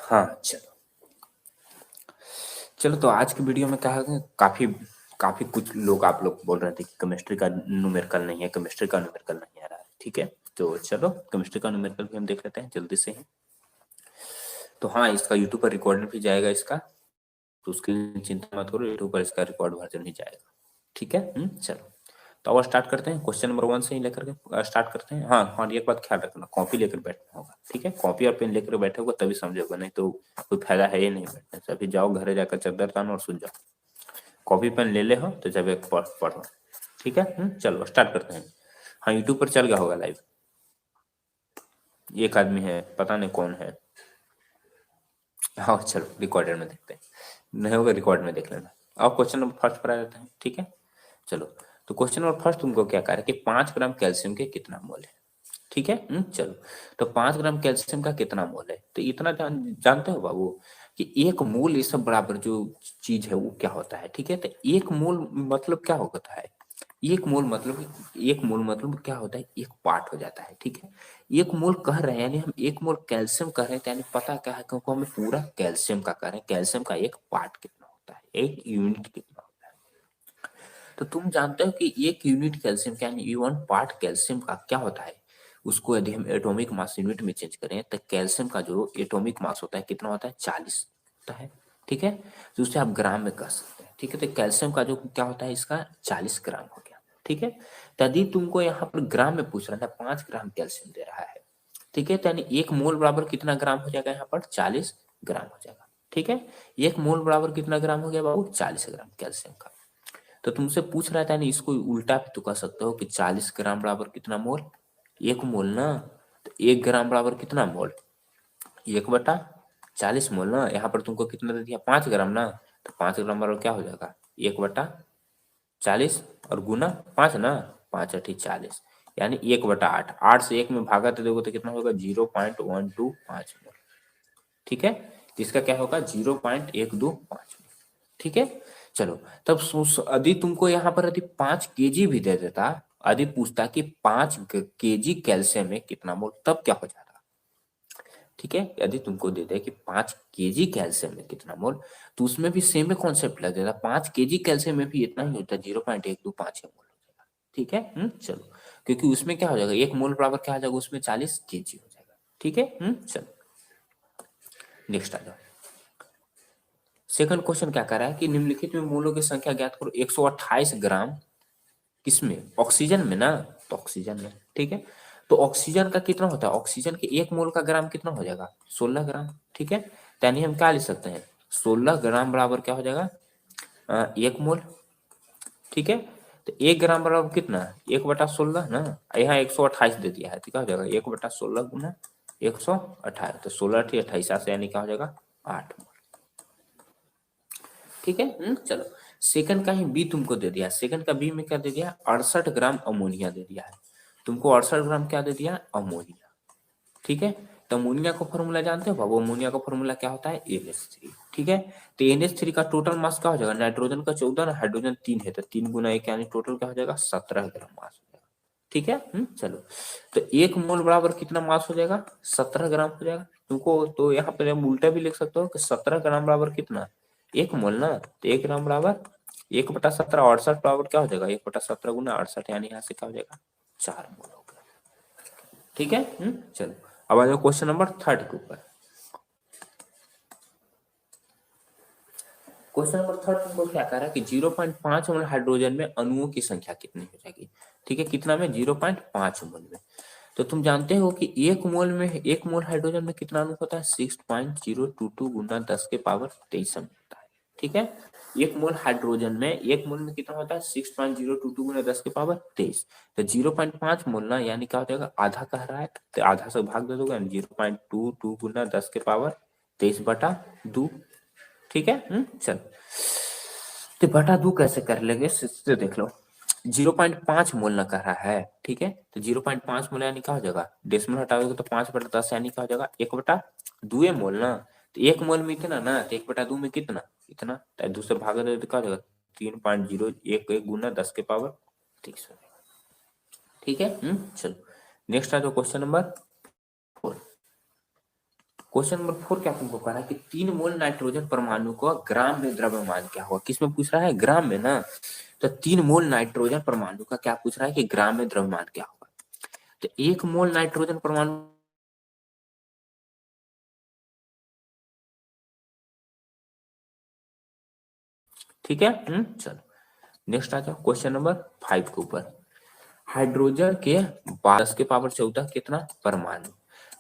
हाँ चलो चलो, तो आज की वीडियो में क्या है, काफी काफी कुछ लोग आप लोग बोल रहे थे कि केमिस्ट्री का न्यूमेरिकल नहीं है, केमिस्ट्री का न्यूमेरिकल नहीं आ रहा है। ठीक है, तो चलो केमिस्ट्री का न्यूमेरिकल भी हम देख लेते हैं जल्दी से ही। तो हाँ, इसका यूट्यूब पर रिकॉर्ड भी जाएगा इसका, तो उसकी चिंता मत करो, यूट्यूब पर इसका रिकॉर्ड वर्जन भी जाएगा। ठीक है, चलो तो अब स्टार्ट करते हैं। क्वेश्चन नंबर 1 से ही लेकर के स्टार्ट करते हैं। हाँ हाँ, एक बात ख्याल रखना, कॉपी लेकर बैठना होगा। ठीक है, कॉपी और पेन लेकर बैठे होगा तभी समझोगे, नहीं तो कोई फायदा है ही नहीं बैठने से। अभी जाओ घर जाकर चद्दर तानो और सुन जाओ। कॉपी पेन ले ले हो तो जब एक पढ़ो। ठीक है, चलो स्टार्ट करते हैं। हाँ, यूट्यूब पर चल गया होगा लाइव। एक आदमी है, पता नहीं कौन है। हाँ चलो रिकॉर्डर में देखते हैं, नहीं होगा रिकॉर्ड में देख लेना। अब क्वेश्चन नंबर फर्स्ट पर आ जाते हैं। ठीक है, चलो तो क्वेश्चन नंबर फर्स्ट तुमको क्या कह रहा है कि 5 ग्राम कैल्शियम के कितना मोल है। ठीक है, चलो तो 5 ग्राम कैल्शियम का कितना मोल है, तो इतना जानते हो बाबू कि एक मोल ये सब बराबर जो चीज है वो क्या होता है। ठीक है, तो एक मोल मतलब क्या होता है, एक मोल मतलब क्या होता है, एक पार्ट हो जाता है। ठीक है, एक मोल कह रहे हैं यानी हम एक मोल कैल्शियम कह रहे हैं, तो यानी पता क्या है, क्योंकि हमें पूरा कैल्शियम का कह रहे हैं, कैल्शियम का एक पार्ट कितना होता है, एक यूनिट कितना होता है। तो तुम जानते हो कि एक यूनिट कैल्शियम का यानी वन पार्ट कैल्शियम का क्या होता है, उसको यदि हम एटॉमिक मास यूनिट में चेंज करें तो कैल्शियम का जो एटॉमिक मास होता है कितना होता है, 40 होता है। ठीक है, तो उसे आप ग्राम में कह सकते हैं। ठीक है, तो कैल्शियम का जो क्या होता है इसका 40 ग्राम हो गया। ठीक है, तो यदि तुमको यहाँ पर ग्राम में पूछ रहा था, 5 ग्राम कैल्शियम दे रहा है। ठीक है, तो यानी एक मोल बराबर कितना ग्राम हो जाएगा, यहाँ पर 40 ग्राम हो जाएगा। ठीक है, एक मोल बराबर कितना ग्राम हो गया बाबू, 40 ग्राम कैल्शियम का। तो तुमसे पूछ रहा था, नहीं इसको उल्टा भी तो कर सकते हो कि 40 ग्राम बराबर कितना मोल, एक मोल ना। तो 1 ग्राम बराबर कितना मोल, 1/40 मोल ना। यहाँ पर तुमको कितना दे दिया, 5 ग्राम ना, तो 5 ग्राम बराबर क्या हो जाएगा, 1/40 और गुना 5 ना, 5×8 = 40, यानी 1/8। 8 से 1 में भागा तो देखो तो कितना होगा, 0.125 मोल। ठीक है, तो इसका क्या होगा, 0.125। ठीक है, चलो तब यदि तुमको यहाँ पर यदि 5 kg भी दे देता, यदि पूछता कि 5 kg कैल्शियम में कितना मोल, तब क्या हो जाता। ठीक है, यदि तुमको दे दे कि 5 kg कैल्शियम में कितना मोल, तो उसमें भी सेम कॉन्सेप्ट लग जाता, 5 kg कैल्शियम में भी इतना ही होता है, 0.125 मोल हो जाएगा। ठीक है, चलो क्योंकि उसमें क्या हो जाएगा, एक मोल बराबर क्या हो जाएगा, उसमें 40 kg हो जाएगा। ठीक है, चलो नेक्स्ट आ जाओ। सेकंड क्वेश्चन क्या कर रहा है कि निम्नलिखित में मोलों की संख्या ज्ञात करो। 128 ग्राम किसमें, ऑक्सीजन में ना, तो ऑक्सीजन में। ठीक है, तो ऑक्सीजन का कितना होता है, ऑक्सीजन के एक मोल का ग्राम कितना हो जाएगा, 16 ग्राम। ठीक है, यानी हम क्या लिख सकते हैं, 16 ग्राम बराबर क्या हो जाएगा, 1 मोल। ठीक है, तो 1 ग्राम बराबर कितना, 1/16 ना, यहाँ 128 दे दिया है, तो क्या हो जाएगा 1/16 गुना 128, तो 16×8 = 28, यानी क्या हो जाएगा 8 मोल। ठीक है, चलो सेकंड का ही बी तुमको दे दिया, सेकंड का बी में क्या दे दिया, 68 ग्राम अमोनिया दे दिया है। तुमको 68 ग्राम क्या दे दिया, अमोनिया। ठीक है, तो अमोनिया का फॉर्मूला जानते हो बाबू, अमोनिया का फॉर्मूला क्या होता है, NH3। ठीक है, तो NH3 का टोटल मास क्या हो जाएगा, नाइट्रोजन का 14 ना, हाइड्रोजन 3 है, तो 3 × 1 यानी टोटल क्या हो जाएगा, 17 ग्राम मास हो जाएगा। ठीक है, चलो तो एक मोल बराबर कितना मास हो जाएगा, 17 ग्राम हो जाएगा। तुमको तो यहाँ पर हम उल्टा भी लिख सकते हो कि 17 ग्राम बराबर कितना, एक मोल ना, तो 1 ग्राम बराबर 1/17, 68 बराबर क्या हो जाएगा, 1/17 गुना 68, यानी यहाँ से क्या हो जाएगा, 4 मोल हो गया। ठीक है, चलो अब आ जाओ क्वेश्चन नंबर थर्ड के ऊपर। क्वेश्चन नंबर थर्ड तुमको क्या कह रहा है कि 0.5 मोल हाइड्रोजन में अणुओं की संख्या कितनी हो जाएगी। ठीक है, कितना में, 0.5 मोल में। तो तुम जानते हो कि एक मोल हाइड्रोजन में कितना अणु होता है, 6.022 गुना 10⁻23 अणु होता है। ठीक है, एक मोल हाइड्रोजन में, एक मोल में कितना होता है, 6.022 गुना 10⁻23। तो 0.5 मोल ना, यानी क्या हो जाएगा, आधा कह रहा है, तो आधा से भाग दे दोगे, 0.22 गुना 10⁻23/2। ठीक है, चलो तो बटा 2 कैसे कर लेंगे, इससे देख लो। 0.5 मोल ना कर रहा है। ठीक है, तो 0.5 मोल यानी क्या हो जाएगा, डेसिमल हटाओगे तो 5/10 यानी क्या हो जाएगा, 1/2 मोल ना। तो 1 मोल में इतना ना, तो 1/2 में कितना, इतना, तो 2 से भाग दे तो क्या हो जाएगा, 3.011 गुना 10⁻23 हो जाएगा। ठीक है, चलो नेक्स्ट आ जाओ क्वेश्चन नंबर 4। क्वेश्चन नंबर 4 क्या तुमको कह रहा है कि 3 मोल नाइट्रोजन परमाणु को ग्राम में द्रव्यमान क्या होगा। किसमें पूछ रहा है, ग्राम में ना। तो 3 मोल नाइट्रोजन परमाणु का क्या पूछ रहा है कि ग्राम में द्रव्यमान क्या होगा। तो 1 मोल नाइट्रोजन परमाणु, ठीक है। चलो नेक्स्ट आ जाओ क्वेश्चन नंबर 5 के ऊपर। हाइड्रोजन के 10 के पावर 14 कितना परमाणु।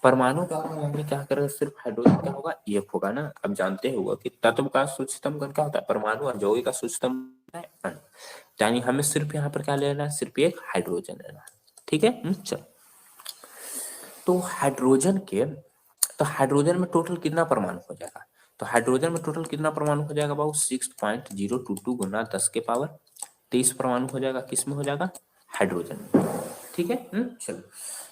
परमाणु का हमने क्या करेगा, सिर्फ हाइड्रोजन क्या होगा, एक होगा ना। अब जानते होगा कि तत्व का सूक्ष्मतम कण क्या होता है, परमाणु, और यौगिक का सूक्ष्मतम है अणु। यानी हमें सिर्फ यहाँ पर क्या लेना है, सिर्फ एक हाइड्रोजन लेना है, ठीक है। चलो तो हाइड्रोजन में टोटल कितना परमाणु हो जाएगा। तो हाइड्रोजन में टोटल कितना परमाणु हो जाएगा बाबू, 6.022 गुना 10 के पावर 23 परमाणु हो जाएगा। किस में हो जाएगा, हाइड्रोजन में, ठीक है। चलो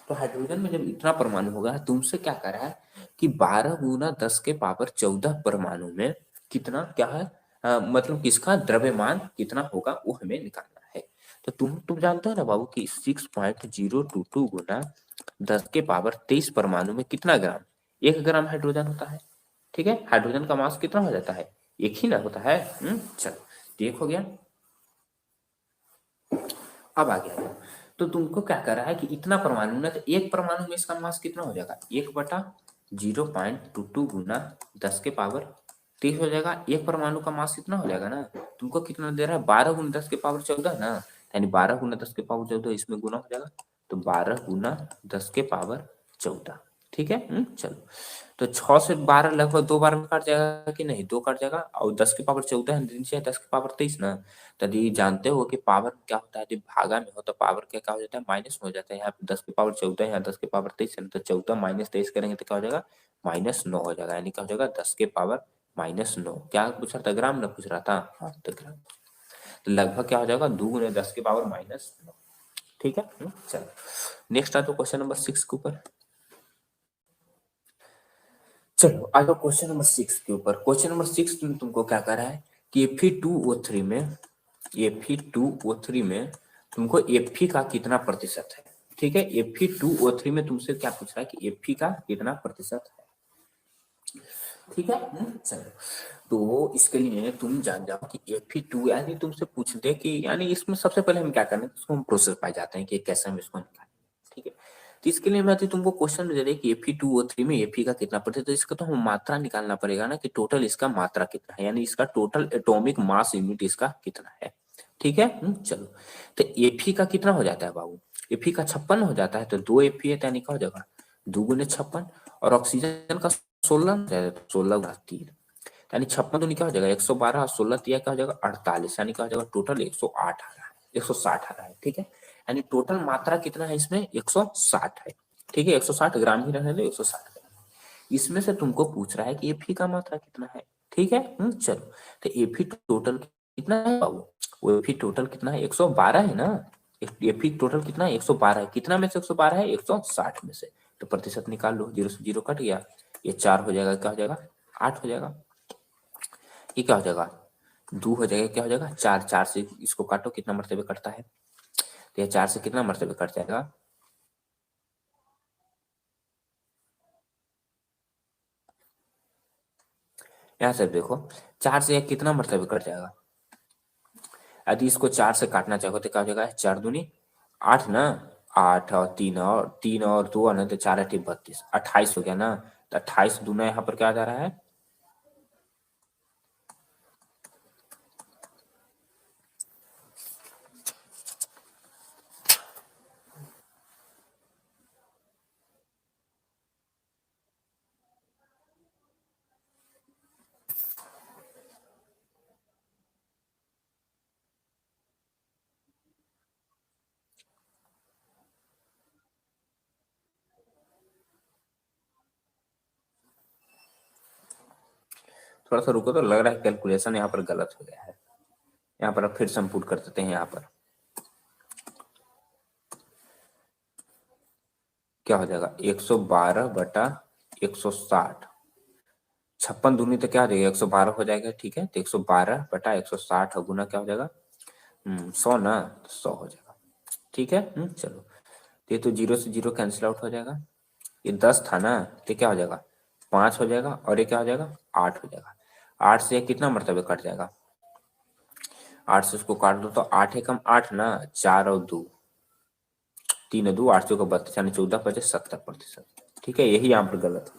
तो हाइड्रोजन में जब इतना परमाणु होगा, तुमसे क्या कर रहा है कि 12 गुना 10 के पावर 14 परमाणु में कितना क्या है, मतलब किसका द्रव्यमान कितना होगा वो हमें निकालना है। तो तुम जानते हो ना बाबू कि 6.022 गुना 10 के पावर 23 परमाणु में कितना ग्राम, 1 ग्राम हाइड्रोजन होता है, ठीक है। हाइड्रोजन का मास कितना हो जाता है, एक ही ना होता है। चलो ठीक हो गया। अब आ गया तो तुमको क्या कर रहा है कि इतना परमाणु ना, तो एक परमाणु में इसका मास कितना हो जाएगा, 1/0.22 गुना 10 के पावर 30 हो जाएगा। एक परमाणु का मास कितना हो जाएगा ना, तुमको कितना दे रहा है, 12 गुना 10 के पावर 14 ना, यानी 12 गुना 10 के पावर 14 इसमें गुना हो जाएगा, तो 12 गुना 10 के पावर 14, ठीक है। चलो तो 6 से 12 लगभग 2 बार में कट जाएगा कि नहीं, 2 कट जाएगा, और 10 के पावर 14 है, नीचे 10 के पावर 23 ना। यदि जानते हो कि पावर क्या होता है, यदि भागा में हो तो पावर क्या हो जाता है, माइनस में हो जाता है। यहाँ पे 10 के पावर 14 है, यहाँ 10 के पावर 23 है, तो 14 माइनस 23 करेंगे तो क्या हो जाएगा, -9 हो जाएगा। यानी क्या हो जाएगा, 10 के पावर -9। क्या पूछ रहा था, ग्राम ना पूछ रहा था, हाँ तो ग्राम। तो लगभग क्या हो जाएगा, 2 गुने 10 के पावर -9, ठीक है। चलो नेक्स्ट आ तो क्वेश्चन नंबर 6 के ऊपर। चलो आ जाओ क्वेश्चन नंबर 6 के ऊपर। क्वेश्चन नंबर 6 में तुमको क्या कर रहा है कि Fe2O3 में, Fe2O3 में तुमको Fe का कितना प्रतिशत है, ठीक है। Fe2O3 में तुमसे क्या पूछ रहा है कि Fe का कितना प्रतिशत है, ठीक है। चलो तो इसके लिए तुम जान जाओ कि Fe2 यानी तुमसे पूछ दे कि, यानी इसमें सबसे पहले हम क्या करते हैं, इसको हम प्रोसेस पाए जाते हैं कि कैसे हम इसको निकालें, ठीक है। तो इसके लिए मैं तुमको क्वेश्चन दे दे कि Fe2O3 में Fe का कितना प्रतिशत, तो इसका तो हम मात्रा निकालना पड़ेगा ना कि टोटल इसका मात्रा कितना है, यानी इसका टोटल एटॉमिक मास यूनिट इसका कितना है, ठीक है। चलो तो Fe का कितना हो जाता है बाबू, Fe का 56 हो जाता है, तो 2 Fe है, यानी क्या हो जाएगा 2 गुने 56, और ऑक्सीजन का 16 हो जाएगा, 16 गुना 3, यानी 56 दूनी क्या हो जाएगा 112, और 16 तिया क्या हो जाएगा 48, यानी क्या हो जाएगा टोटल 108 आ रहा है, 160 आ रहा है, ठीक है। यानी टोटल मात्रा कितना है इसमें 160 है, ठीक है। 160 ग्राम ही रहने दो, 160 ग्राम। इसमें से तुमको पूछ रहा है कि एफी का मात्रा कितना है, ठीक है। चलो तो एफी टोटल कितना है बाबू, वो एफी टोटल कितना है 112 है ना। एफी टोटल कितना है 112 है, कितना में से 112 है 160 में से, तो प्रतिशत निकाल लो, 0 से 0 कट गया, ये 4 हो जाएगा, क्या हो जाएगा 8 हो जाएगा, ये क्या हो जाएगा 2 हो जाएगा, क्या हो जाएगा 4, 4 से इसको काटो कितना मरतबे कटता है, तो ये 4 से कितना मरतबे कट जाएगा, यहाँ से देखो 4 से 1 कितना मरतबे कट जाएगा। यदि इसको 4 से काटना चाहो तो क्या हो जाएगा, 4 दूनी 8 ना, 8 और 3 और 2 और ना, तो 4 8 32, 28 हो गया ना। तो 28 दूना यहाँ पर क्या जा रहा है, थोड़ा सा रुको, तो लग रहा है कैलकुलेशन यहाँ पर गलत हो गया है। यहाँ पर अब फिर से हम पुट कर देते हैं, यहाँ पर क्या हो जाएगा 112/160, 56 दूनी तो क्या हो जाएगा 112 हो जाएगा, ठीक है। तो 112/160 गुना क्या हो जाएगा 100 ना, तो 100 हो जाएगा, ठीक है। चलो ये तो 0 से 0 कैंसिल आउट हो जाएगा, ये 10 था ना, तो क्या हो जाएगा 5 हो जाएगा और ये क्या हो जाएगा 8 हो जाएगा। 8 से कितना मरतबे कट जाएगा, 8 से उसको काट दो तो 8 एकम 8 ना, 4 और 2 3 और 2 8 चौका 32 यानी 14 × 50 70%। ठीक है, यही यहाँ पर गलत है,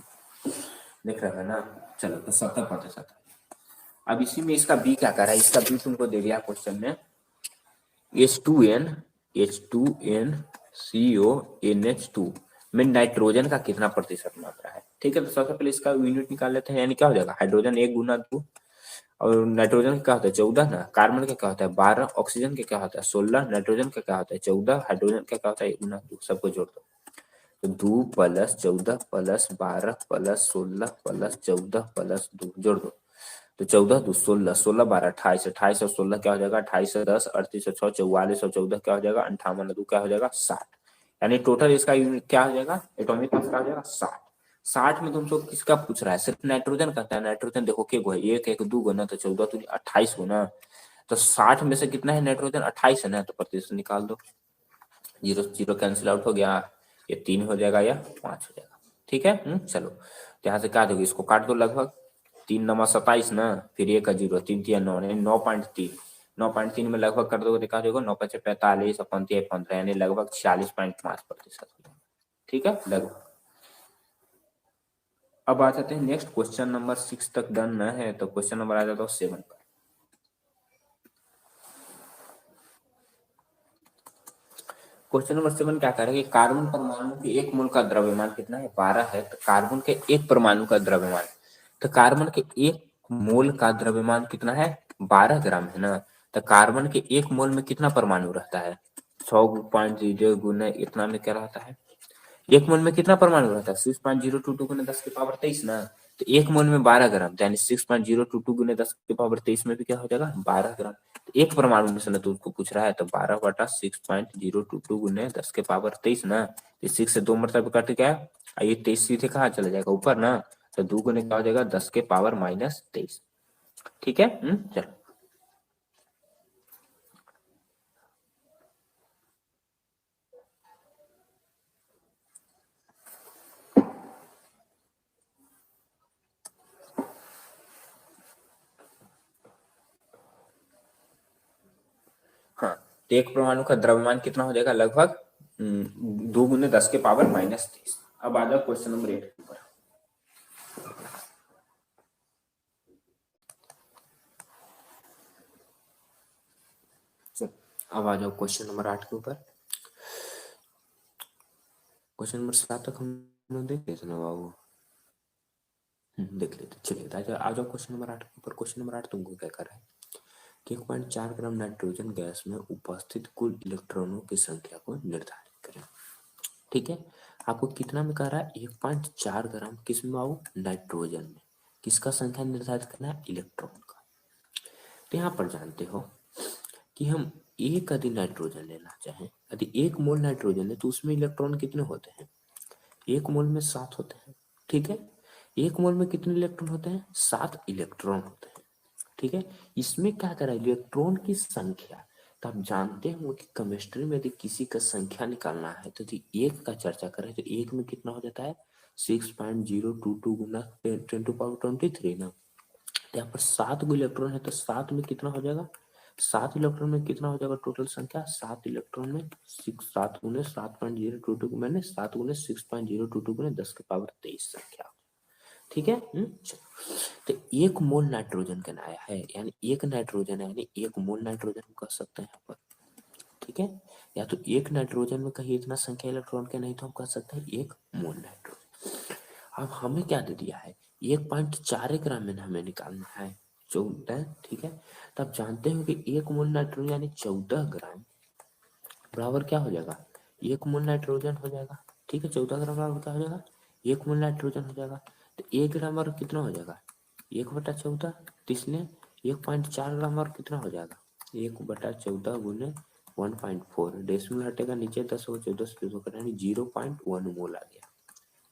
देख रहे हैं ना। चलो तो 70%। अब इसी में इसका बी क्या कर रहा है, इसका बी तुमको दे दिया क्वेश्चन में H2NCO में नाइट्रोजन का कितना प्रतिशत मात्रा है। ठीक है, तो सबसे पहले इसका यूनिट निकाल लेते हैं, यानी क्या हो जाएगा हाइड्रोजन 1 × 2 और नाइट्रोजन का क्या होता है 14 ना, कार्बन का क्या होता है 12, ऑक्सीजन का क्या होता है 16, नाइट्रोजन का क्या होता है 14, हाइड्रोजन का क्या होता है 1 × 2, सबको जोड़ दो तो 2 + 14 + 12 + 16 + 14 + 2 जोड़ दो तो 14 × 2 16, 16 12 28, 28 और 16 क्या हो जाएगा 28 और 10 38 और 6 44 और 14 क्या हो जाएगा 58 और 2 क्या हो जाएगा 60। यानी टोटल इसका यूनिट क्या हो जाएगा एटॉमिक मास क्या हो जाएगा 60। 60 में तुमसे किसका पूछ रहा है, सिर्फ नाइट्रोजन का है। नाइट्रोजन देखो के गो है, 1 1 2 गुना तो 14 तो 28 गुना, तो 60 में से कितना है नाइट्रोजन 28 है ना, तो प्रतिशत निकाल दो, 0 0 कैंसिल आउट हो गया, ये 3 हो जाएगा या 5 हो जाएगा। ठीक है, चलो तो यहाँ से क्या दोगे, इसको काट दो, लगभग 3 9 27 ना, फिर 1 का 0 3 3 9 यानी 9.3, 9.3 में लगभग कर दोगे तो क्या होगा 9 5 45 और 5 15 यानी लगभग 46.5%। ठीक है लगभग। अब आ जाते हैं नेक्स्ट क्वेश्चन नंबर 6 तक डन न है तो क्वेश्चन नंबर आ जाता है 7 पर। क्वेश्चन नंबर 7 क्या कह रहा है कि कार्बन परमाणु के एक मोल का द्रव्यमान कितना है 12 है, तो कार्बन के एक परमाणु का द्रव्यमान, तो कार्बन के एक मोल का द्रव्यमान कितना है 12 ग्राम है ना, तो कार्बन के एक मोल में कितना परमाणु रहता है 100.0 गुना इतना में क्या रहता है, एक मोल में कितना परमाणु रहता है 6.022 गुना 10⁻23 ना, तो एक मोल में 12 ग्राम यानी 6.022 गुना 10⁻23 में भी क्या हो जाएगा 12 ग्राम। तो एक परमाणु में से ना तो उसको पूछ रहा है तो 12/6.022 गुना 10⁻23 ना, तो 6 से 2 मरतबा कट गया, ये 23 सीधे कहाँ चला जाएगा ऊपर ना, तो 2 गुने क्या हो जाएगा 10⁻−23। ठीक है, चलो हाँ, तो एक परमाणु का द्रव्यमान कितना हो जाएगा लगभग 2 गुने 10⁻−23। अब आ जाओ क्वेश्चन नंबर 8 के ऊपर। अब आ जाओ क्वेश्चन नंबर 8 के ऊपर। क्वेश्चन नंबर 7 तक हम लोग देख लेते ना बाबू, देख लेते चलिए। आ जाओ क्वेश्चन नंबर 8 के ऊपर। क्वेश्चन नंबर 8 तुमको क्या कर रहा है कि 1.4 ग्राम नाइट्रोजन गैस में उपस्थित कुल इलेक्ट्रॉनों की संख्या को निर्धारित करें। ठीक है, आपको कितना में कह रहा है 1.4 ग्राम किस में बाबू नाइट्रोजन में, किसका संख्या निर्धारित करना है इलेक्ट्रॉन का। तो यहाँ पर जानते हो कि हम एक यदि नाइट्रोजन लेना चाहें, यदि 1 मोल नाइट्रोजन है तो उसमें इलेक्ट्रॉन कितने होते हैं 1 मोल में 7 होते हैं। ठीक है, 1 मोल में कितने इलेक्ट्रॉन होते हैं 7 इलेक्ट्रॉन होते हैं। ठीक है, इसमें क्या करा इलेक्ट्रॉन की संख्या, तो आप जानते हो कि केमिस्ट्री में यदि किसी का संख्या निकालना है तो यदि एक का चर्चा करें तो एक में कितना हो जाता है 6.022 गुना 10⁻23 ना, तो यहाँ पर 7 गो इलेक्ट्रॉन है तो 7 में कितना हो जाएगा 7 इलेक्ट्रॉन में कितना हो जाएगा टोटल संख्या 7 इलेक्ट्रॉन में 7 गुने 7.022 मैंने 7 गुने 6.022 गुने 10⁻23 संख्या। ठीक है, तो 1 मोल नाइट्रोजन का आया है यानी एक नाइट्रोजन है यानी 1 मोल नाइट्रोजन हम कह सकते हैं यहाँ पर। ठीक है, या तो एक नाइट्रोजन में कहीं इतना संख्या इलेक्ट्रॉन का, नहीं तो हम कह सकते हैं 1 मोल नाइट्रोजन। अब हमें क्या दे दिया है 1.4 ग्राम में हमें निकालना है 14। ठीक है, तो आप जानते हो कि 1 मोल नाइट्रोजन यानी 14 ग्राम बराबर क्या हो जाएगा 1 मोल नाइट्रोजन हो जाएगा। ठीक है, 14 ग्राम बराबर क्या हो जाएगा 1 मोल नाइट्रोजन हो जाएगा। तो 1 ग्राम और कितना हो जाएगा 1/14, तो इसलिए 1.4 ग्राम और कितना हो जाएगा 1/14 गुने 1.4, डेसिमल हटेगा नीचे 10 और 14 से 2 यानी 0.1 मोल आ गया।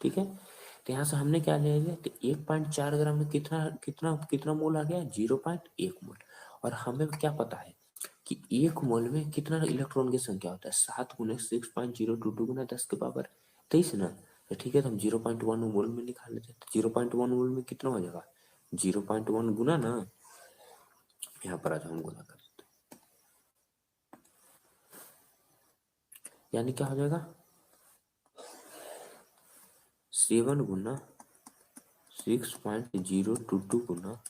ठीक है, तो यहाँ से हमने क्या ले लिया तो 1.4 ग्राम में कितना कितना कितना मोल आ गया 0.1 मोल। और हमें क्या पता है कि 1 मोल में कितना इलेक्ट्रॉन की संख्या होता है 7 गुने 6.022 गुना 10⁻23 ना, तो ठीक है, तो हम 0.1 मोल में निकाल लेते हैं। तो 0.1 मोल में कितना हो जाएगा, 0.1 गुना ना, यहाँ पर आज हम गुना कर देते हैं, यानी क्या हो जाएगा 7 गुना 6.022 गुना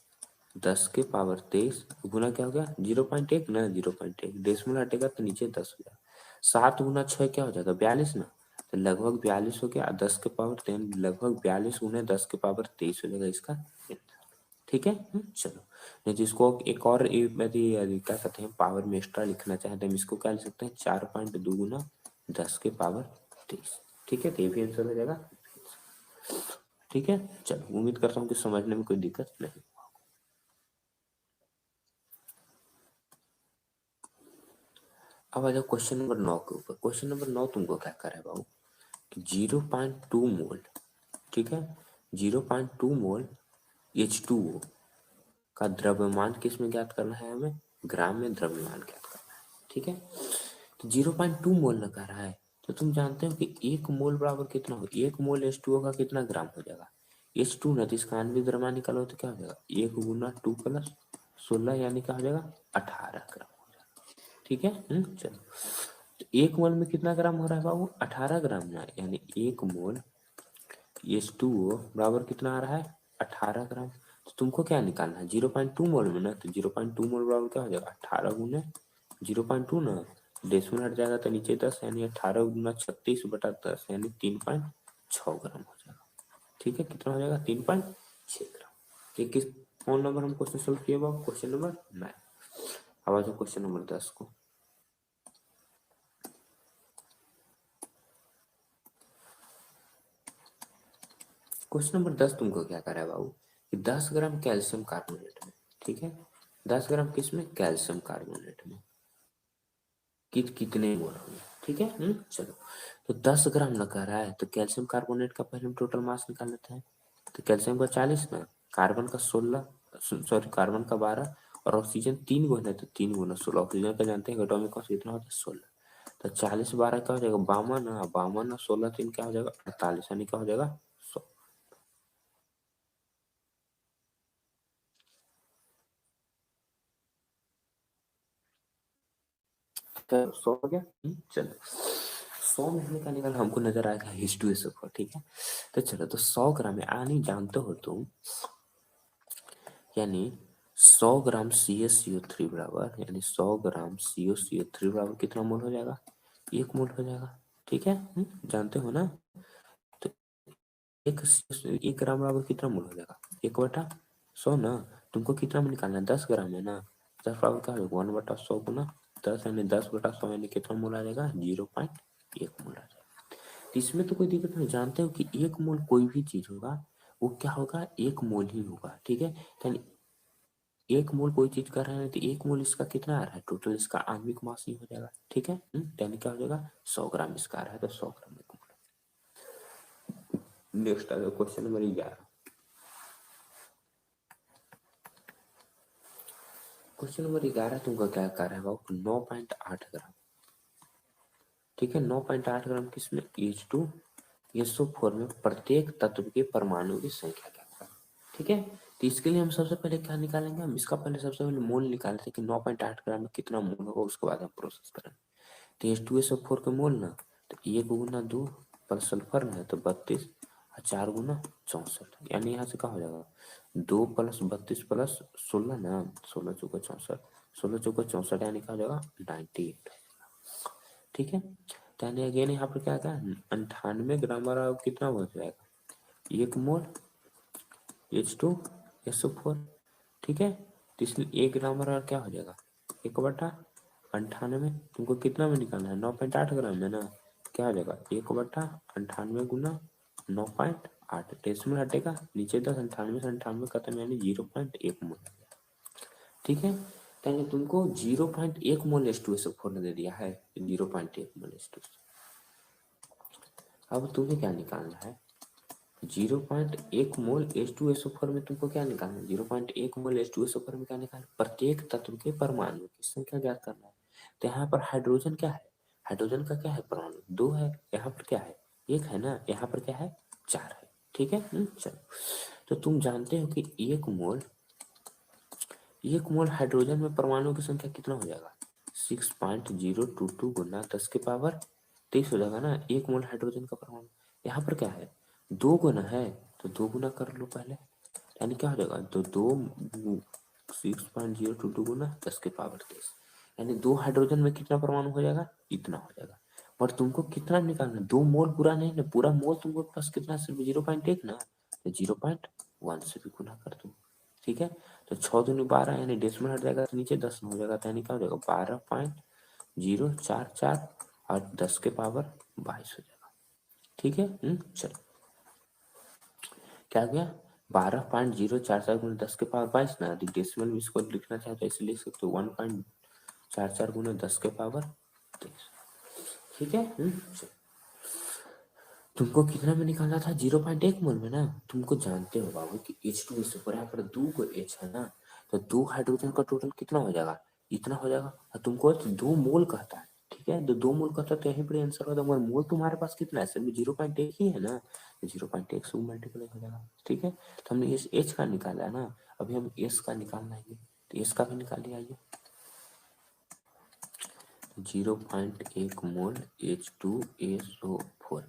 10 के पावर 23 गुना क्या हो गया 0.1 ना, 0.1 डेसिमल हटेगा तो नीचे 10 हो जाएगा। 7 गुना 6 क्या हो जाएगा 42 ना, तो लगभग 42 हो गया। 10 के पावर 10 लगभग 42 गुना 10 के पावर 23 हो जाएगा इसका। ठीक है, चलो नहीं, जिसको एक और यदि यदि क्या कहते हैं पावर में एक्स्ट्रा लिखना चाहें तो हम इसको क्या लिख सकते हैं 4.2 गुना 10 के पावर 23। ठीक है, तो ये भी आंसर हो जाएगा। ठीक है, चलो उम्मीद करता हूँ कि समझने में कोई दिक्कत नहीं। अब आ जाओ क्वेश्चन नंबर 9 के ऊपर। क्वेश्चन नंबर 9 तुमको क्या कर रहा है बाबू कि 0.2 मोल, ठीक है, 0.2 मोल H2O का द्रव्यमान किस में ज्ञात करना है, हमें ग्राम में द्रव्यमान ज्ञात करना है। ठीक है, तो 0.2 मोल लगा रहा है, तो तुम जानते हो कि 1 मोल बराबर कितना हो, 1 मोल H2O का कितना ग्राम हो जाएगा, H2 ना, तो इसका आणविक द्रव्यमान निकालो तो क्या हो जाएगा 1 गुना 2 प्लस 16 यानी क्या हो जाएगा 18 ग्राम हो जाएगा। ठीक है, चलो, तो 1 मोल में कितना ग्राम हो रहा है बाबू 18 ग्राम ना, यानी 1 मोल H2O बराबर कितना आ रहा है 18 ग्राम। तो तुमको क्या निकालना है 0.2 मोल में ना, तो 0.2 मोल बराबर क्या हो जाएगा 18 गुना 0.2 ना, डेसिमल हट जाएगा तो नीचे 10 यानी 18 गुना 36/10 यानी 3.6 ग्राम हो जाएगा। ठीक है, कितना हो जाएगा 3.6 ग्राम। ठीक, किस फोन नंबर हम क्वेश्चन सोल्व किए बाबू क्वेश्चन नंबर 9। अब आ जाओ क्वेश्चन नंबर 10 को। क्वेश्चन नंबर 10 तुमको क्या करा है बाबू कि 10 ग्राम कैल्शियम कार्बोनेट में, ठीक है, 10 ग्राम किस में कैल्शियम कार्बोनेट में कितने मोल होंगे। ठीक है, चलो, तो 10 ग्राम लगा रहा है तो कैल्शियम कार्बोनेट का पहले हम टोटल मास निकाल लेते हैं। तो कैल्शियम का 40 ना, कार्बन का 16, सॉरी कार्बन का 12 और ऑक्सीजन 3 गुना है तो 3 गुना 16, ऑक्सीजन का जानते हैं एटॉमिक मास कितना होता है 16। तो 40 12 क्या हो जाएगा 52 ना, 52 ना 16 3 क्या हो जाएगा 48 यानी क्या हो जाएगा 100। तो 100 हो गया। चलो, 100 में हमें क्या निकालना हमको नजर आएगा H2SO4। ठीक है, तो चलो, तो 100 ग्राम में आनी जानते हो तुम, यानी 100 ग्राम CaCO3 बराबर, यानी 100 ग्राम CaCO3 बराबर कितना मोल हो जाएगा 1 मोल हो जाएगा। ठीक है, जानते हो ना, तो एक 1 ग्राम बराबर कितना मोल हो जाएगा 1/100 ना, तुमको कितना में निकालना है 10 ग्राम है ना, 10 बराबर क्या हो जाएगा 1/100 गुना 10 यानी 10/100 यानी कितना मोल आ जाएगा 0.1 मोल आ जाएगा। तो इसमें तो कोई दिक्कत नहीं, जानते हो कि 1 मोल कोई भी चीज होगा वो क्या होगा 1 मोल ही होगा। ठीक है, यानी 1 मोल कोई चीज कर रहे हैं तो 1 मोल इसका कितना आ रहा है टोटल इसका आणविक मास ही हो जाएगा। ठीक है, यानी क्या हो जाएगा 100 ग्राम इसका आ रहा है तो 100 ग्राम 1 मोल। नेक्स्ट आ जाओ क्वेश्चन नंबर 11। क्वेश्चन नंबर 11 तुमका क्या कर रहा है बाबू 9.8 ग्राम, ठीक है, 9.8 ग्राम किसमें H2SO4 में प्रत्येक तत्व के परमाणु की संख्या क्या है। ठीक है, तो इसके लिए हम सबसे पहले क्या निकालेंगे, हम इसका पहले सबसे पहले मोल निकालते हैं कि 9.8 ग्राम में कितना मोल होगा, उसके बाद हम प्रोसेस करेंगे। तो H2SO4 के मोल ना, तो 1 गुना 2 प्लस सल्फर ना, तो 32 और 4 गुना 64 यानी यहाँ से क्या हो जाएगा 2 प्लस 32 प्लस 16 ना, 16 चौका 64, 16 चौका 64 यानी क्या हो जाएगा 98। ठीक है, तो यानी अगेन यहाँ पर क्या था 98 ग्राम वाला कितना बच जाएगा 1 मोल H2SO4। ठीक है, तो इसलिए 1 ग्राम वाला क्या हो जाएगा 1/98। तुमको कितना में निकालना है 9.8 ग्राम में ना, क्या हो जाएगा 1/98 गुना 9.8, डेसिमल हटेगा नीचे 10, 98 से 98 खत्म यानी 0.1 मोल। ठीक है, तो यानी तुमको 0.1 मोल H2SO4 ने दे दिया है, 0.1 मोल H2SO4। अब तुम्हें क्या निकालना है 0.1 मोल H2SO4 में तुमको क्या निकालना है 0.1 मोल H2SO4 में क्या निकालना है प्रत्येक तत्व के परमाणु की संख्या ज्ञात करना है। तो यहाँ पर हाइड्रोजन क्या है, हाइड्रोजन का क्या है परमाणु 2 है, यहाँ पर क्या है एक है ना, यहाँ पर क्या है 4 है, ठीक है। चलो, तो तुम जानते हो कि एक मोल हाइड्रोजन में परमाणु की संख्या कितना हो जाएगा? 6.022 गुना 10 के पावर 23 हो जाएगा ना, एक मोल हाइड्रोजन का परमाणु। यहाँ पर क्या है, 2 गुना है, तो 2 गुना कर लो पहले, यानी क्या हो जाएगा, तो 6.022 गुना 10 के पावर 23, यानी 2 हाइड्रोजन में कितना परमाणु हो जाएगा, इतना हो जाएगा। और तुमको कितना निकालना है, 2 मोल पूरा नहीं ना, पूरा मोल तुमको पास कितना, सिर्फ 0.1 ना, तो 0.1 से भी गुना कर दो, ठीक है। तो 6×2 12, यानी डेसिमल हट जाएगा तो नीचे 10 हो जाएगा, तो यानी क्या हो जाएगा 12.044 और 10 के पावर 22 हो जाएगा, ठीक है। चलो, क्या हो गया, 12.044 गुना 10 के पावर 22 ना, डेसिमल में इसको लिखना चाहे तो ऐसे लिख सकते हो 1.44 गुना 10 के पावर 23, ठीक है। चलो, तुमको कितना में निकालना था, 0.1 मोल में ना। तुमको जानते हो बाबू कि H2 पर यहाँ पर 2 को H है ना, तो 2 हाइड्रोजन का टोटल कितना हो जाएगा, इतना हो जाएगा। और तुमको 2 मोल कहता है, ठीक है, तो 2 मोल कहता है, तो यहीं पर आंसर होता है, मगर मोल तुम्हारे पास कितना है, सिर्फ 0.1 ही है ना, तो 0.1 से मल्टीप्लाई हो जाएगा, ठीक है। तो हमने इस H का निकाला है ना, अभी हम S का निकालना है, तो S का भी निकालिए, आइए। 0.1 मोल H2SO4,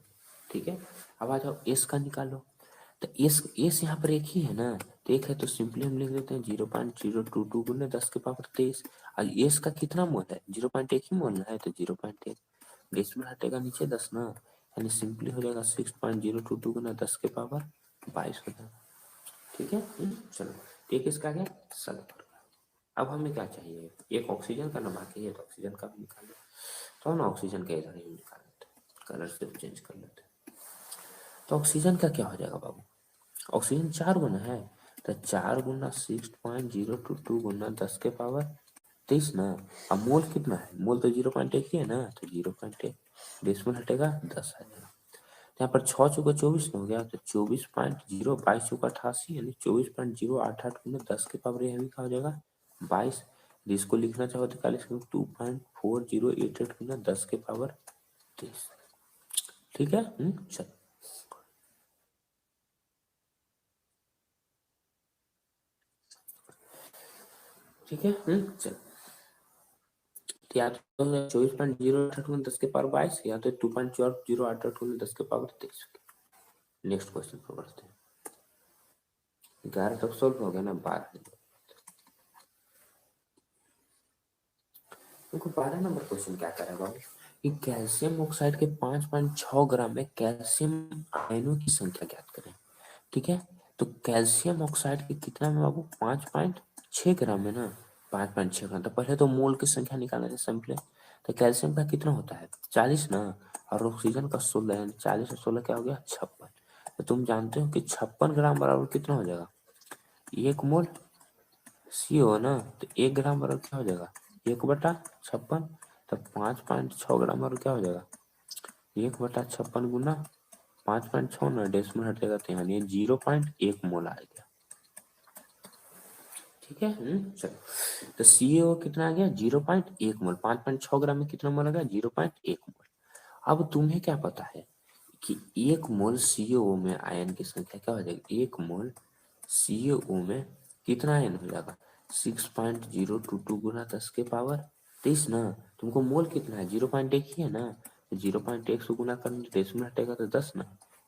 ठीक है। अब आ जाओ एस का निकालो, तो एस यहाँ पर एक ही है ना, तो एक है, तो सिंपली हम लिख देते हैं 0.022 गुना 10 के पावर 23। और एस का कितना मोल है, 0.1 ही मोल है, तो 0.1 डेसिमल हटेगा नीचे 10 ना, यानी सिंपली हो जाएगा 6.022 गुना 10 के पावर 22 हो जाएगा, ठीक है। चलो, एक इसका गया सल्फर का। अब हमें क्या चाहिए, एक ऑक्सीजन का ना बाकी है, तो ऑक्सीजन का भी निकालो, तो हम ऑक्सीजन का इधर ही निकाल लेते हैं, कलर सिर्फ चेंज कर लेते हैं। तो ऑक्सीजन का क्या हो जाएगा बाबू, ऑक्सीजन 4 गुना है, तो 4 गुना 6.022 गुना 10 के पावर 23 ना। अब मोल कितना है, मोल तो 0.1 ही है ना, तो 0.1 डेसिमल हटेगा 10 आ जाएगा। यहाँ पर 6 चौका 24 हो गया, तो 24.0 22 चौका 88, यानी 24.088 गुना 10 के पावर, यह भी क्या हो जाएगा 22। जिसको लिखना चाहो तो क्या लिख सकते हो, 2.4088 गुना 10 के पावर 23, ठीक है। चलो, ठीक है। चलो, तो या तो 24.088 गुना 10 के पावर 22, या तो 2.4088 गुना 10 के पावर 23। नेक्स्ट क्वेश्चन पर बढ़ते हैं। 11 तक सोल्व हो गया ना, 12 देखो, 12 नंबर क्वेश्चन क्या करेगा कि कैल्शियम ऑक्साइड के 5.6 ग्राम में कैल्शियम आयनों की संख्या ज्ञात करें, ठीक है। तो कैल्शियम ऑक्साइड के कितना में बाबू, 5.6 ग्राम में ना, 5.6 ग्राम, तो पहले तो मोल की संख्या निकालना है सिंपल। तो कैल्शियम का कितना होता है 40 ना, और ऑक्सीजन का 16, यानी 40 और 16 क्या हो गया 56। तो तुम जानते हो कि 56 ग्राम बराबर कितना हो जाएगा, 1 मोल CO ना, तो 1 ग्राम बराबर क्या हो जाएगा 1/56, तो 5.6 ग्राम बराबर क्या हो जाएगा 1/56 गुना 5.6 ना, डेसिमल हटेगा तो यानी 0.1 मोल आ गया, ठीक है। चलो, तो CO कितना आ गया 0.1 मोल, 5.6 ग्राम में कितना मोल आ गया 0.1 मोल। अब तुम्हें क्या पता है कि 1 मोल CO में आयन की संख्या क्या हो जाएगी, 1 मोल CO में कितना आयन हो जाएगा 6.022 गुना 10 के पावर 23 ना। तुमको मोल कितना है 0.1 ही है ना, 0.1 से गुना करने डेसिमल हटेगा तो 10 ना,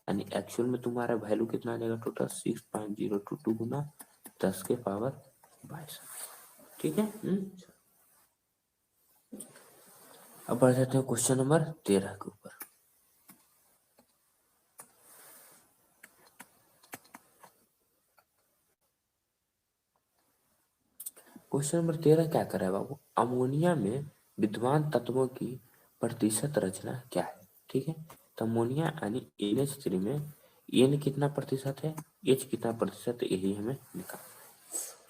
यानी एक्चुअल में तुम्हारा वैल्यू कितना आ जाएगा टोटल 6.022 गुना 10 के पावर 22, ठीक है। अब बढ़ जाते हैं क्वेश्चन नंबर 13 के ऊपर। क्वेश्चन नंबर 13 क्या कर रहा है बाबू, अमोनिया में विद्यमान तत्वों की प्रतिशत रचना क्या है, ठीक है। तो अमोनिया यानी NH3 में N कितना प्रतिशत है, H कितना प्रतिशत है, यही हमें निकालना है,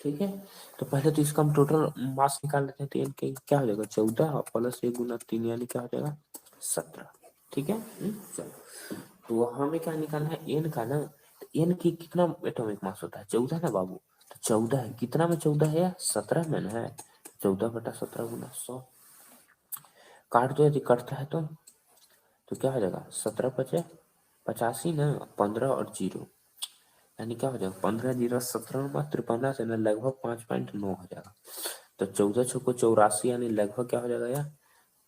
ठीक है। तो पहले तो इसका हम टोटल मास निकाल लेते हैं, तो N के क्या हो जाएगा 14 प्लस 1 गुना 3, यानी क्या हो जाएगा 17, ठीक है। चलो, तो हमें क्या निकालना है N का ना, तो N की कितना एटॉमिक मास होता है 14 ना बाबू, तो 14 है, कितना में 14 है यार 17 में ना है, 14/17 गुना 100, काट दो, यदि कटता है तो क्या हो जाएगा 17 बचे 85 ना, 15 और 0 यानी क्या हो जाएगा, 15 0 17 मात्र 53 से ना लगभग 5.9 हो जाएगा। तो 14 छक्को 84 यानी लगभग क्या हो जाएगा यार,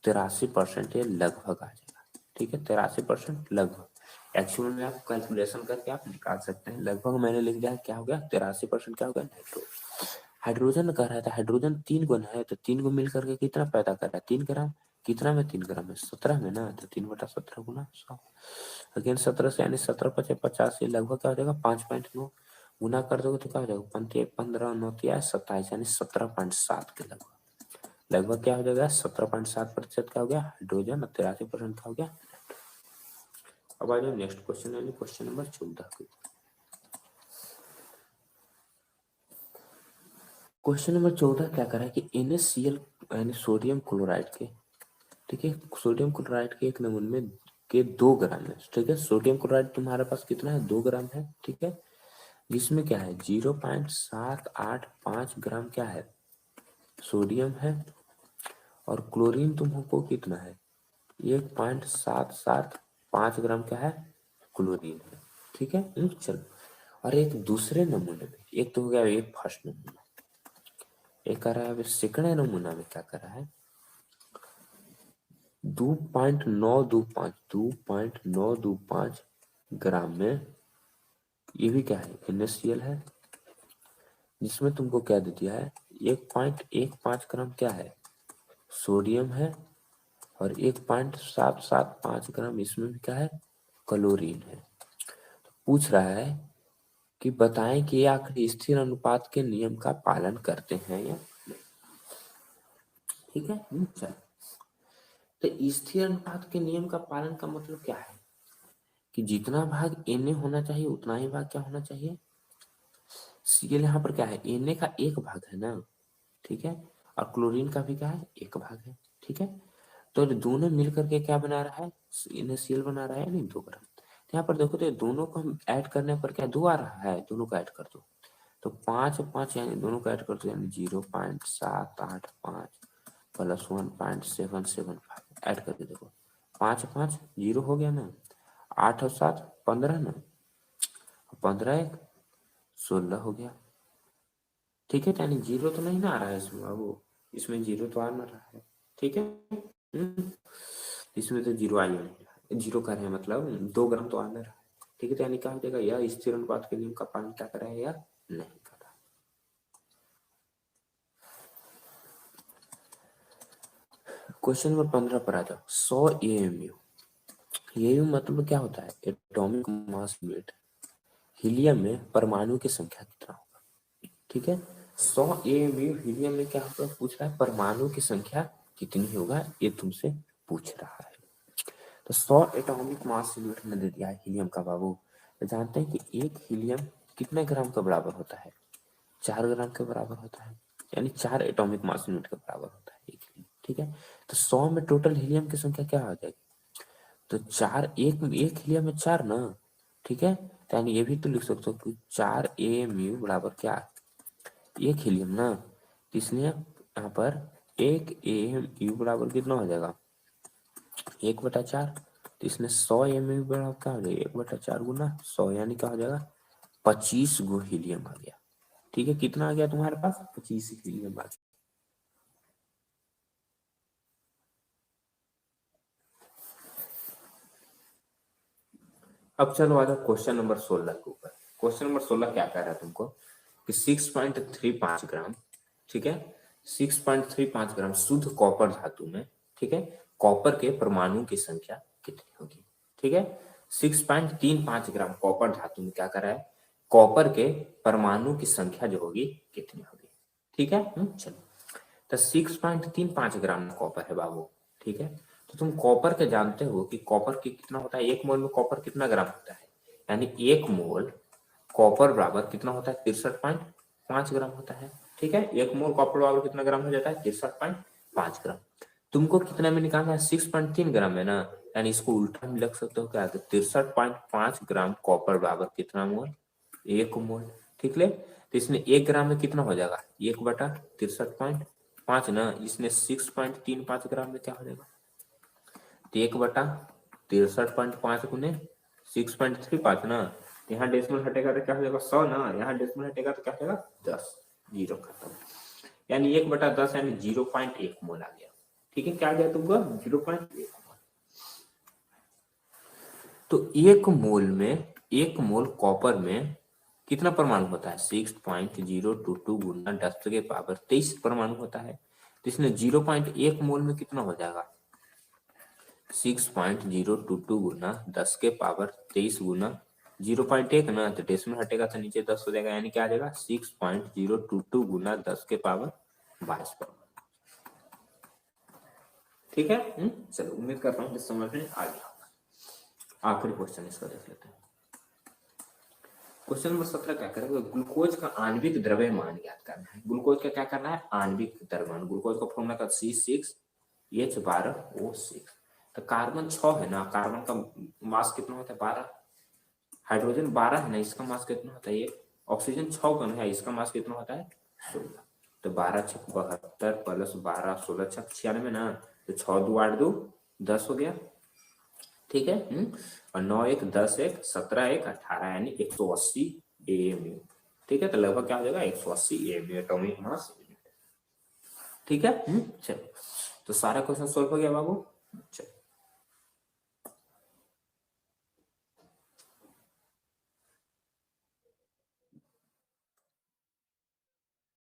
83% ये लगभग आ जाएगा। ठीक है, 83% लगभग। एक्चुअल में आप कैलकुलेशन करके आप निकाल सकते हैं। लगभग मैंने लिख दिया, क्या हो गया 83% क्या हो गया नाइट्रोजन। हाइड्रोजन कह रहा था, हाइड्रोजन 3 गुण है, तो 3 को मिल करके कितना पैदा कर रहा है, 3 ग्राम। कितना में 3 ग्राम है, 17 में ना, तो 3/17 गुना 100 अगेन 17 से, यानी 17 × 50 50 से लगभग क्या हो जाएगा 5.9 गुना कर दोगे तो क्या हो जाएगा 15 9 27 यानी 17.7 के लगभग। लगभग क्या हो जाएगा 17.7% क्या हो गया हाइड्रोजन और 83% क्या हो गया। अब आ जाओ नेक्स्ट क्वेश्चन, यानी क्वेश्चन नंबर 14। क्वेश्चन नंबर 14 क्या करा है कि NaCl यानी सोडियम क्लोराइड के, ठीक है, सोडियम क्लोराइड के एक नमूने में के 2 ग्राम है। ठीक है, सोडियम क्लोराइड तुम्हारे पास कितना है 2 ग्राम है। ठीक है, जिसमें क्या है 0.785 ग्राम क्या है सोडियम है, और क्लोरीन तुमको कितना है 1.775 ग्राम क्या है क्लोरीन है। ठीक है, चलो। और एक दूसरे नमूने में, एक तो हो गया एक फर्स्ट नमूना, एक कर रहा है सेकंड नमूना में क्या कर रहा है 2.925 ग्राम में, ये भी क्या है NaCl है, जिसमें तुमको क्या दे दिया है 1.15 ग्राम क्या है सोडियम है, और 1.775 ग्राम इसमें भी क्या है क्लोरीन है। तो पूछ रहा है कि बताएं कि ये आखिर स्थिर अनुपात के नियम का पालन करते हैं या नहीं। ठीक है, चलो। तो स्थिर अनुपात के नियम का पालन का मतलब क्या है कि जितना भाग Na होना चाहिए उतना ही भाग क्या होना चाहिए Cl। यहाँ पर क्या है Na का एक भाग है ना, ठीक है, और क्लोरीन का भी क्या है एक भाग है। ठीक है, तो दोनों मिलकर के क्या बना रहा है NaCl बना रहा है, नहीं 2 ग्राम। यहाँ पर देखो तो दोनों को हम ऐड करने पर क्या 2 आ रहा है, दोनों को ऐड कर दो तो 5 5 यानी दोनों को ऐड कर दो यानी 0.785 प्लस 1.775 ऐड करके देखो 5 5 0 हो गया ना, 8 और 7 15 ना, 15 1 16 हो गया। ठीक है, यानी 0 तो नहीं ना आ रहा है इसमें बाबू, इसमें 0 तो आ ना रहा है। ठीक है, इसमें तो 0 आ ही नहीं रहा है, 0 कर रहे हैं मतलब 2 ग्राम तो आ ना रहा है। ठीक है, तो यानी क्या हो जाएगा यह स्थिर अनुपात के नियम का पालन क्या कर रहा है या नहीं कर रहा है। क्वेश्चन नंबर 15 पर आ जाओ। 100 AMU, ये मतलब क्या होता है एटॉमिक मास यूनिट। हीलियम में परमाणु की संख्या कितना होगा। ठीक है, 100 AMU हीलियम में क्या होगा पूछ रहा है, परमाणु की संख्या कितनी होगा ये तुमसे पूछ रहा है। तो 100 एटॉमिक मास यूनिट में दे दिया है हीलियम का बाबू। तो जानते हैं कि एक हीलियम कितने ग्राम का बराबर होता है 4 ग्राम के बराबर होता है, यानी 4 एटॉमिक मास यूनिट के बराबर होता है एक हीलियम। ठीक है, तो 100 में टोटल हीलियम की संख्या क्या आ जाएगी, तो 4 एक हीलियम में 4 ना। ठीक है, तो यानी ये भी तो लिख सकते हो कि 4 AMU बराबर क्या एक हीलियम ना, इसलिए यहाँ पर एक AMU बराबर कितना हो जाएगा 1/4। तो इसमें 100 AMU बराबर क्या हो जाएगा 1/4 गुना 100 यानी क्या हो जाएगा 25 गो हीलियम आ गया। ठीक है, कितना आ गया तुम्हारे पास 25 हीलियम आ गया। अब चलो आ जाओ क्वेश्चन नंबर 16 के ऊपर। क्वेश्चन नंबर 16 क्या कह रहा है तुमको कि 6.35 ग्राम, ठीक है, 6.35 ग्राम शुद्ध कॉपर धातु में, ठीक है, कॉपर के परमाणु की संख्या कितनी होगी। ठीक है, 6.35 ग्राम कॉपर धातु में क्या कर रहा है कॉपर के परमाणु की संख्या जो होगी कितनी होगी। ठीक है, चलो। तो 6.35 ग्राम कॉपर है बाबू। ठीक है, तो तुम कॉपर के जानते हो कि कॉपर की कितना होता है, एक मोल में कॉपर कितना ग्राम होता है, यानी एक मोल कॉपर बराबर कितना होता है 63.5 ग्राम होता है। ठीक है, एक मोल कॉपर बराबर कितना ग्राम हो जाता है 63.5 ग्राम। तुमको कितना में निकालना है 6.3 ग्राम में ना, यानी इसको उल्टा में लिख सकते हो क्या 63.5 ग्राम कॉपर बराबर कितना मोल एक मोल। ठीक है, तो इसमें 1 ग्राम में कितना हो जाएगा 1/63.5 ना, इसमें 6.35 ग्राम में क्या हो जाएगा 1/63.5 गुने 6.35 ना, यहाँ डेसिमल हटेगा तो क्या हो जाएगा 100 ना, यहाँ डेसिमल हटेगा तो क्या हो जाएगा 10, 0 खत्म। यानी 1/10 यानी 0.1 मोल आ गया। ठीक है, क्या आ गया तुमको 0.1 मोल। तो एक मोल कॉपर में कितना परमाणु होता है? 6.022 गुना 10⁻23 परमाणु होता है। तो इसमें 0.1 मोल में कितना हो जाएगा? 6.022 गुना 10⁻23 गुना 0.1 ना, तो डेसिमल हटेगा तो नीचे 10 हो जाएगा, यानी क्या आ जाएगा 6.022 गुना 10⁻22 परमाणु। ठीक है, चलो उम्मीद कर रहा हूँ इस समझ में आ गया। आखिरी क्वेश्चन इसका देख लेते हैं। क्वेश्चन नंबर 17 क्या करेगा? ग्लूकोज का आणविक द्रव्यमान ज्ञात करना है। ग्लूकोज का क्या करना है? आणविक द्रव्यमान। ग्लूकोज का फॉर्मूला का C6H12O6। तो कार्बन 6 है ना, कार्बन का मास कितना होता है 12, हाइड्रोजन 12 है ना, इसका मास कितना होता है 1, ऑक्सीजन 6 कौन है, इसका मास कितना होता है 16। तो 12 छक 72 प्लस 12 16 छक 96 ना, तो 6 2 8 2 10 हो गया। ठीक है, और 9 1 10 1 17 1 18 यानी 180 AMU। ठीक है, तो लगभग क्या हो जाएगा 180 AMU एटॉमिक मास। ठीक है, चलो तो सारा क्वेश्चन सॉल्व हो गया बाबू। चलो